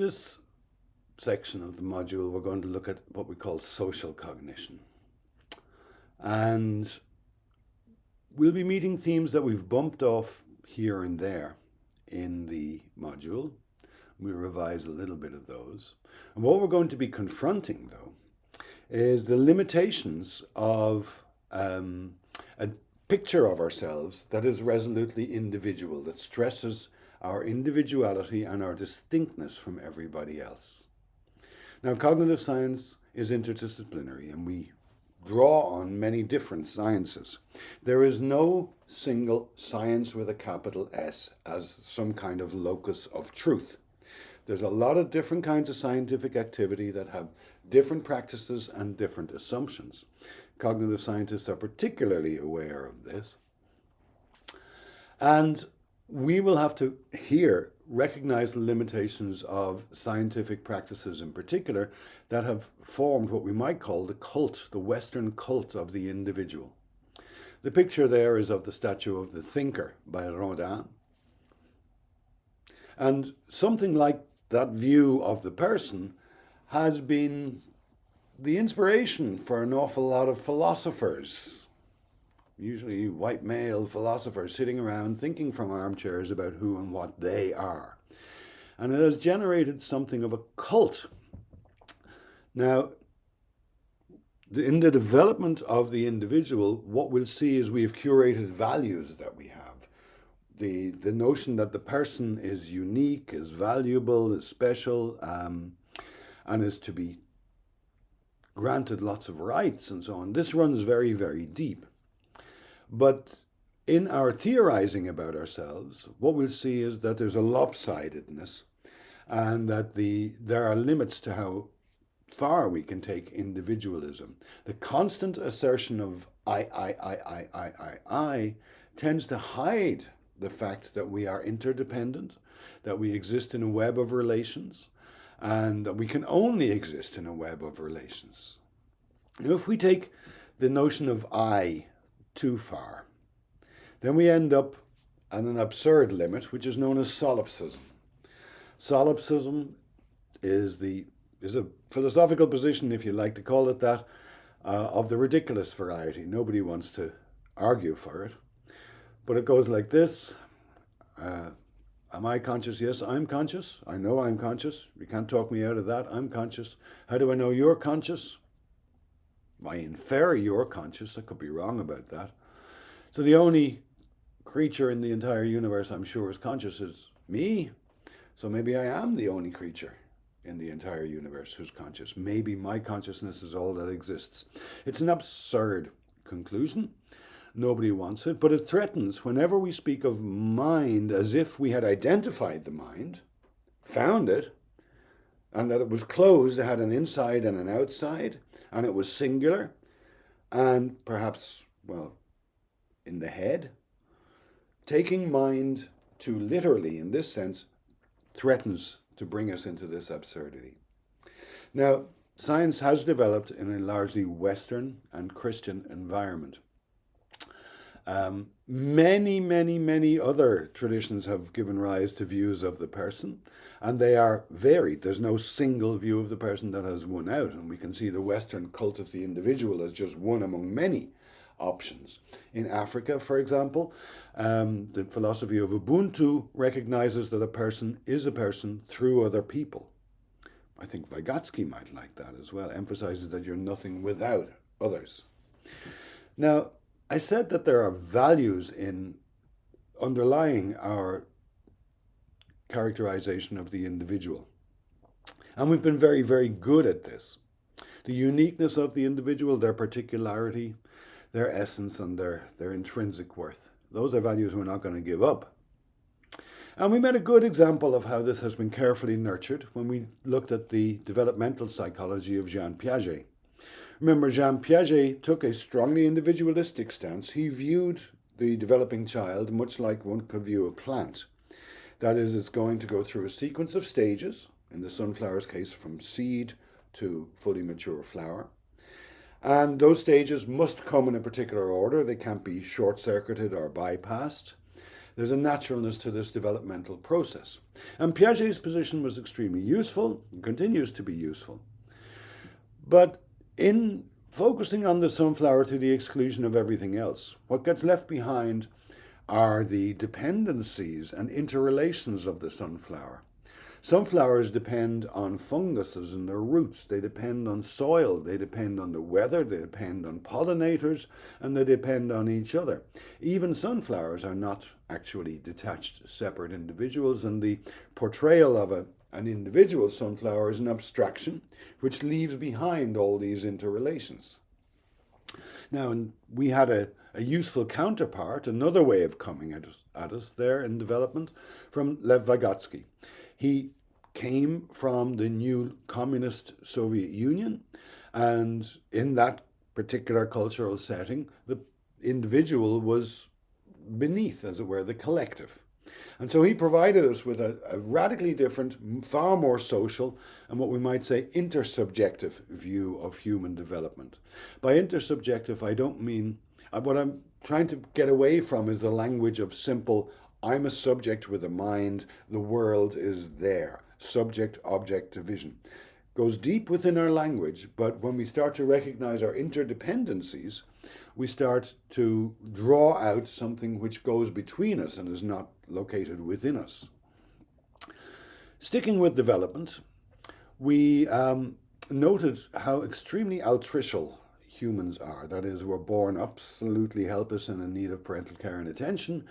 this section of the module, we're going to look at what we call social cognition. And we'll be meeting themes that we've bumped off here and there in the module. We'll revise a little bit of those. And what we're going to be confronting, though, is the limitations of a picture of ourselves that is resolutely individual, that stresses our individuality and our distinctness from everybody else. Now, cognitive science is interdisciplinary, and we draw on many different sciences. There is no single science with a capital S as some kind of locus of truth. There's a lot of different kinds of scientific activity that have different practices and different assumptions. Cognitive scientists are particularly aware of this. And we will have to here recognize the limitations of scientific practices in particular that have formed what we might call the cult, the Western cult of the individual. The picture there is of the statue of the Thinker by Rodin. And something like that view of the person has been the inspiration for an awful lot of philosophers, usually white male philosophers sitting around thinking from armchairs about who and what they are. And it has generated something of a cult. Now, in the development of the individual, what we'll see is we have curated values that we have. The notion that the person is unique, is valuable, is special, and is to be granted lots of rights and so on. This runs very, very deep. But in our theorizing about ourselves, what we'll see is that there's a lopsidedness and that there are limits to how far we can take individualism. The constant assertion of I tends to hide the fact that we are interdependent, that we exist in a web of relations, and that we can only exist in a web of relations. Now, if we take the notion of I too far, then we end up at an absurd limit, which is known as solipsism. Solipsism is a philosophical position, if you like to call it that, of the ridiculous variety. Nobody wants to argue for it. But it goes like this. Am I conscious? Yes, I'm conscious. I know I'm conscious. You can't talk me out of that. I'm conscious. How do I know you're conscious? I infer you're conscious. I could be wrong about that. So the only creature in the entire universe I'm sure is conscious is me. So maybe I am the only creature in the entire universe who's conscious. Maybe my consciousness is all that exists. It's an absurd conclusion. Nobody wants it, but it threatens whenever we speak of mind as if we had identified the mind, found it, and that it was closed, it had an inside and an outside, and it was singular, and perhaps, well, in the head. Taking mind too literally in this sense threatens to bring us into this absurdity. Now, science has developed in a largely Western and Christian environment. Many other traditions have given rise to views of the person, and they are varied. There's no single view of the person that has won out, and we can see the Western cult of the individual as just one among many options. In Africa, for example, the philosophy of Ubuntu recognizes that a person is a person through other people. I think Vygotsky might like that as well, emphasizes that you're nothing without others. Now, I said that there are values in underlying our characterization of the individual. And we've been very, very good at this. The uniqueness of the individual, their particularity, their essence, and their intrinsic worth. Those are values we're not going to give up. And we made a good example of how this has been carefully nurtured when we looked at the developmental psychology of Jean Piaget. Remember, Jean Piaget took a strongly individualistic stance. He viewed the developing child much like one could view a plant. That is, it's going to go through a sequence of stages, in the sunflower's case, from seed to fully mature flower. And those stages must come in a particular order. They can't be short-circuited or bypassed. There's a naturalness to this developmental process. And Piaget's position was extremely useful and continues to be useful. But in focusing on the sunflower to the exclusion of everything else, what gets left behind are the dependencies and interrelations of the sunflower. Sunflowers depend on funguses and their roots. They depend on soil. They depend on the weather. They depend on pollinators, and they depend on each other. Even sunflowers are not actually detached, separate individuals, and the portrayal of an individual sunflower is an abstraction which leaves behind all these interrelations. Now, we had a useful counterpart, another way of coming at us there in development, from Lev Vygotsky. He came from the new communist Soviet Union, and in that particular cultural setting, the individual was beneath, as it were, the collective. And so he provided us with a radically different, far more social, and what we might say intersubjective view of human development. By intersubjective, I don't mean, what I'm trying to get away from is the language of simple, I'm a subject with a mind, the world is there. Subject-object division. Goes deep within our language, but when we start to recognize our interdependencies, we start to draw out something which goes between us and is not located within us. Sticking with development, we noted how extremely altricial humans are. That is, we're born absolutely helpless and in need of parental care and attention,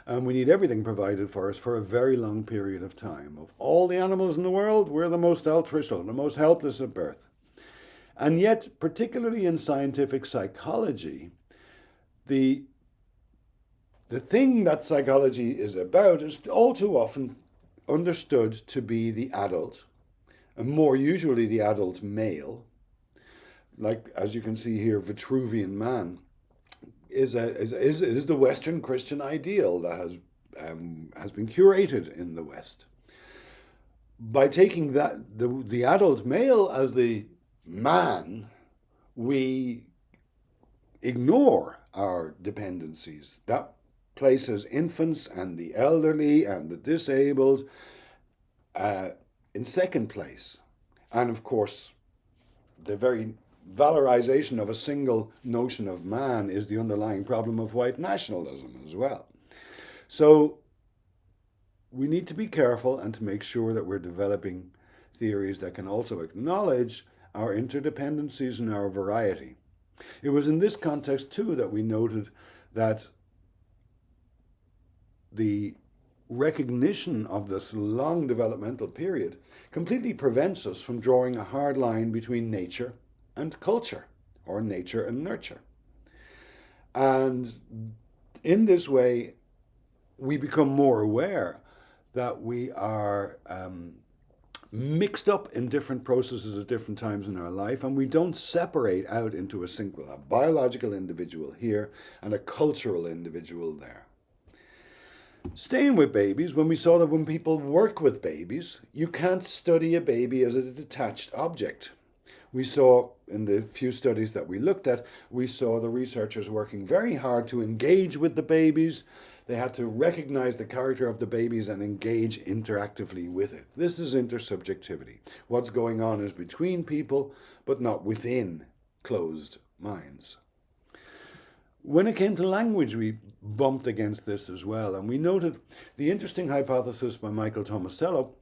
and we need everything provided for us for a very long period of time. Of all the animals in the world, we're the most altricial, the most helpless at birth. And yet, particularly in scientific psychology, the thing that psychology is about is all too often understood to be the adult, and more usually the adult male. Like, as you can see here, Vitruvian man is the Western Christian ideal that has been curated in the West. By taking the adult male as the man, we ignore our dependencies. That places infants and the elderly and the disabled in second place. And of course, the very valorization of a single notion of man is the underlying problem of white nationalism as well. So we need to be careful and to make sure that we're developing theories that can also acknowledge our interdependencies and our variety. It was in this context, too, that we noted that the recognition of this long developmental period completely prevents us from drawing a hard line between nature and culture, or nature and nurture. And in this way, we become more aware that we are mixed up in different processes at different times in our life, and we don't separate out into a biological individual here and a cultural individual there. Staying with babies, when we saw that when people work with babies, you can't study a baby as a detached object. We saw in the few studies that we looked at, we saw the researchers working very hard to engage with the babies. They had to recognize the character of the babies and engage interactively with it. This is intersubjectivity. What's going on is between people, but not within closed minds. When it came to language, we bumped against this as well, and we noted the interesting hypothesis by Michael Tomasello,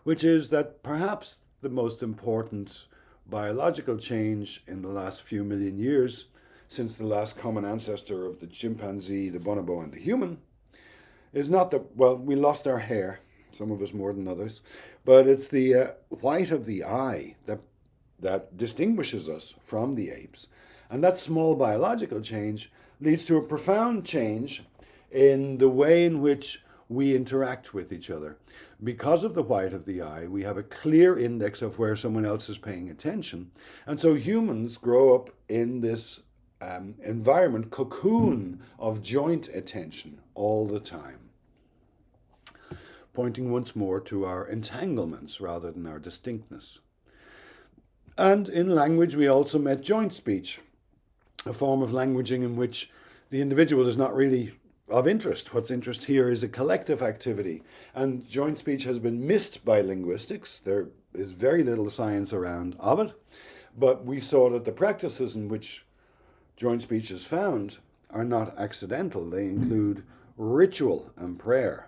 which is that perhaps the most important biological change in the last few million years, since the last common ancestor of the chimpanzee, the bonobo, and the human, is not that, well, we lost our hair, some of us more than others, but it's the white of the eye that distinguishes us from the apes. And that small biological change leads to a profound change in the way in which we interact with each other. Because of the white of the eye, we have a clear index of where someone else is paying attention. And so humans grow up in this environment, cocoon of joint attention all the time. Pointing once more to our entanglements rather than our distinctness. And in language, we also met joint speech, a form of languaging in which the individual is not really of interest. What's interest here is a collective activity, and joint speech has been missed by linguistics. There is very little science around of it, but we saw that the practices in which joint speech is found are not accidental. They include ritual and prayer.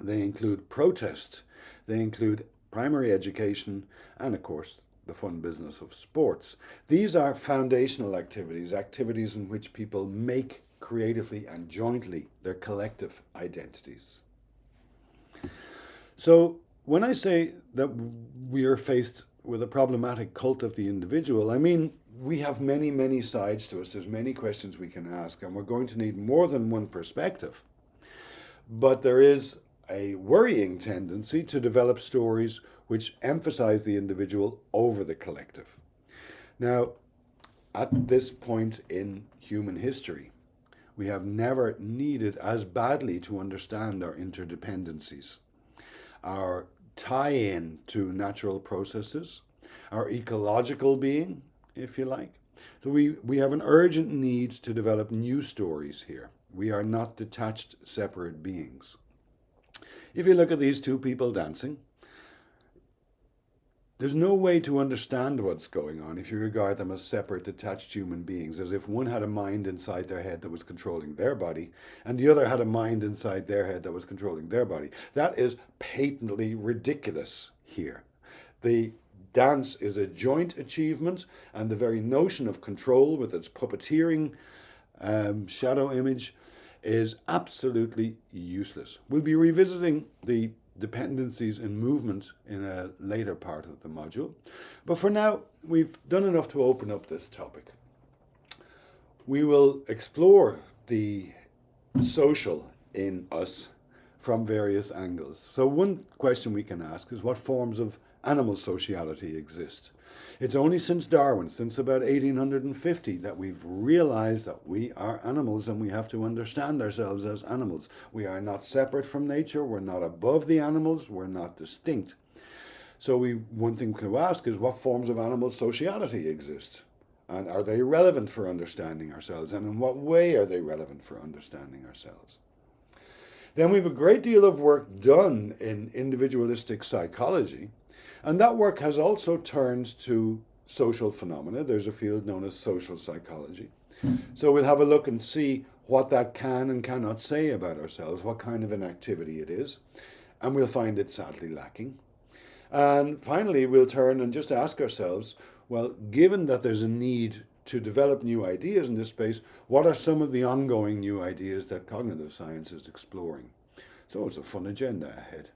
They include protest. They include primary education, and of course, the fun business of sports. These are foundational activities, activities in which people make creatively and jointly their collective identities. So when I say that we are faced with a problematic cult of the individual, I mean we have many, many sides to us. There's many questions we can ask, and we're going to need more than one perspective. But there is a worrying tendency to develop stories which emphasize the individual over the collective. Now, at this point in human history, we have never needed as badly to understand our interdependencies, our tie-in to natural processes, our ecological being, if you like. So we have an urgent need to develop new stories here. We are not detached, separate beings. If you look at these two people dancing, there's no way to understand what's going on if you regard them as separate, detached human beings, as if one had a mind inside their head that was controlling their body, and the other had a mind inside their head that was controlling their body. That is patently ridiculous here. The dance is a joint achievement, and the very notion of control with its puppeteering shadow image is absolutely useless. We'll be revisiting the dependencies in movement in a later part of the module, but for now we've done enough to open up this topic. We will explore the social in us from various angles. So one question we can ask is, what forms of animal sociality exist? It's only since Darwin, since about 1850, that we've realized that we are animals and we have to understand ourselves as animals. We are not separate from nature, we're not above the animals, we're not distinct. So one thing to ask is, what forms of animal sociality exist? And are they relevant for understanding ourselves? And in what way are they relevant for understanding ourselves? Then we have a great deal of work done in individualistic psychology, and that work has also turned to social phenomena. There's a field known as social psychology. So we'll have a look and see what that can and cannot say about ourselves, what kind of an activity it is, and we'll find it sadly lacking. And finally, we'll turn and just ask ourselves, well, given that there's a need to develop new ideas in this space, what are some of the ongoing new ideas that cognitive science is exploring? So it's a fun agenda ahead.